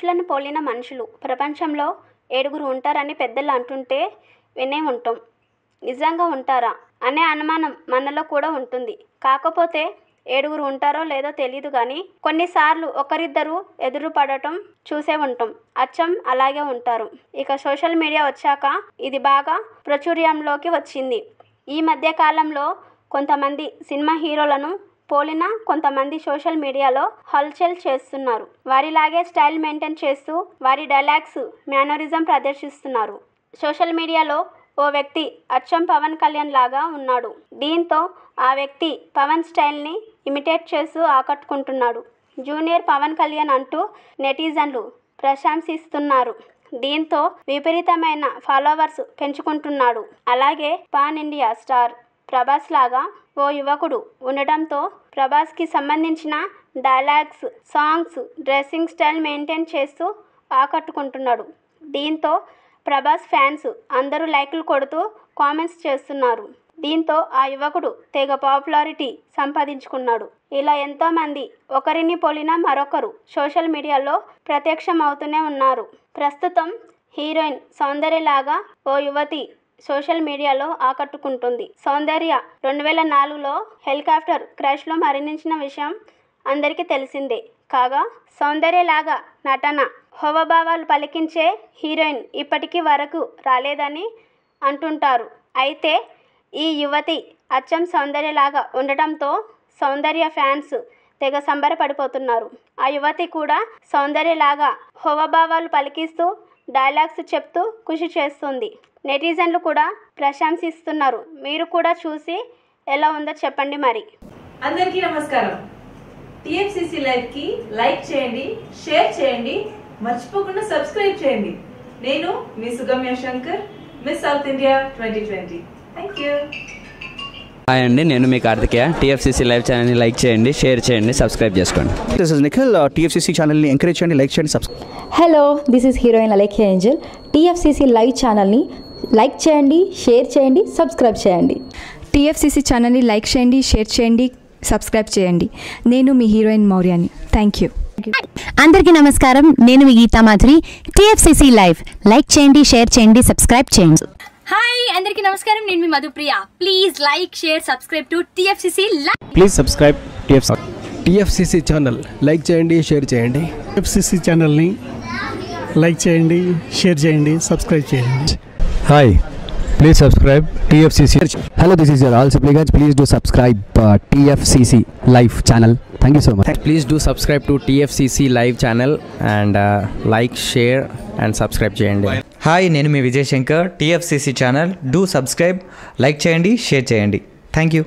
మనుషులను పోలిన మనుషులు ప్రపంచంలో 7 ఉంటారని పెద్దలు అంటుంటే వినే ఉంటాం. నిజంగా ఉంటారా అనే అనుమానం మనలో కూడా ఉంటుంది. కాకపోతే 7 ఉంటారో లేదో తెలియదు కానీ కొన్నిసార్లు ఒకరిద్దరు ఎదురు పడటం చూసే ఉంటాం. అచ్చం అలాగే ఉంటారు. ఇక సోషల్ మీడియా వచ్చాక ఇది బాగా ప్రాచుర్యంలోకి వచ్చింది. ఈ మధ్య కాలంలో కొంతమంది సినిమా హీరోలను పోలిన కొంతమంది సోషల్ మీడియాలో హల్చల్ చేస్తున్నారు. వారిలాగే స్టైల్ మెయింటైన్ చేస్తూ వారి డైలాగ్స్ మేనరిజం ప్రదర్శిస్తున్నారు. సోషల్ మీడియాలో ఓ వ్యక్తి అచ్చం పవన్ కళ్యాణ్ లాగా ఉన్నాడు. దీంతో ఆ వ్యక్తి పవన్ స్టైల్ని ఇమిటేట్ చేస్తూ ఆకట్టుకుంటున్నాడు. జూనియర్ పవన్ కళ్యాణ్ అంటూ నెటిజన్లు ప్రశంసిస్తున్నారు. దీంతో విపరీతమైన ఫాలోవర్స్ పెంచుకుంటున్నాడు. అలాగే పాన్ ఇండియా స్టార్ ప్రభాస్ లాగా ఓ యువకుడు ఉండటంతో ప్రభాస్కి సంబంధించిన dialogues, songs, dressing style maintain చేస్తూ ఆకట్టుకుంటున్నాడు. దీంతో ప్రభాస్ ఫ్యాన్స్ అందరూ లైకులు కొడుతూ కామెంట్స్ చేస్తున్నారు. దీంతో ఆ యువకుడు తెగ పాపులారిటీ సంపాదించుకున్నాడు. ఇలా ఎంతోమంది ఒకరిని పోలిన మరొకరు సోషల్ మీడియాలో ప్రత్యక్షం అవుతూనే ఉన్నారు. ప్రస్తుతం హీరోయిన్ సౌందర్యలాగా ఓ యువతి సోషల్ మీడియాలో ఆకట్టుకుంటుంది. సౌందర్య 2004లో హెలికాప్టర్ క్రాష్లో మరణించిన విషయం అందరికీ తెలిసిందే. కాగా సౌందర్యలాగా నటన, హావభావాలు పలికించే హీరోయిన్ ఇప్పటికీ వరకు రాలేదని అంటుంటారు. అయితే ఈ యువతి అచ్చం సౌందర్యలాగా ఉండటంతో సౌందర్య ఫ్యాన్స్ తెగ సంబరపడిపోతున్నారు. ఆ యువతి కూడా సౌందర్యలాగా హావభావాలు పలికిస్తూ డైలాగ్స్ చెప్తూ కృషి చేస్తుంది. నెటిజన్లు కూడా ప్రశంసిస్తున్నారు. మీరు కూడా చూసి ఎలా ఉందో చెప్పండి మరి. అందరికీ నమస్కారం. టిఎఫ్సిసి లైవ్ కి లైక్ చేయండి, షేర్ చేయండి, మర్చిపోకుండా సబ్స్క్రైబ్ చేయండి. నేను మీ Sugamya Shankar, Miss South India 2020. Thank you. Hi అండి, నేను మీ కార్తికేయ. టీఎఫ్సీసీ లైవ్ ఛానల్ని లైక్ చేయండి, షేర్ చేయండి, సబ్స్క్రైబ్ చేసుకోండి. This is Nikhil. టీఎఫ్సీసీ ఛానల్ని ఎంకరేజ్ చేయండి, లైక్ చేయండి, subscribe. Hello, this is heroine Alekhya Angel. TFCC live ఛానల్ని లైక్ చేయండి, షేర్ చేయండి, సబ్స్క్రైబ్ చేయండి. టీఎఫ్సీసీ ఛానల్ని లైక్ చేయండి, షేర్ చేయండి, సబ్స్క్రైబ్ చేయండి. నేను మీ హీరోయిన్ మౌర్యాని. Thank you. అందరికీ నమస్కారం. నేను మీ Geetha Madhuri. TFCC live like చేయండి, షేర్ చేయండి, సబ్స్క్రైబ్ చేయండి. హాయ్ అందరికీ నమస్కారం. నేను మీ Madhupriya. Please like, share, subscribe to TFCC live. Please subscribe TFCC channel. Like చేయండి, షేర్ చేయండి. టీఎఫ్సీసీ ఛానల్ని లైక్ చేయండి, షేర్ చేయండి, సబ్స్క్రైబ్ చేయండి. Hi, please subscribe TFCC. Hello, this is your all supplicants. Please do subscribe TFCC live channel. Thank you so much. Please do subscribe to TFCC live channel and like, share and subscribe చేయండి. హాయ్, నేను మీ Vijay Shankar. TFCC channel do subscribe, like చేయండి, share చేయండి. Thank you.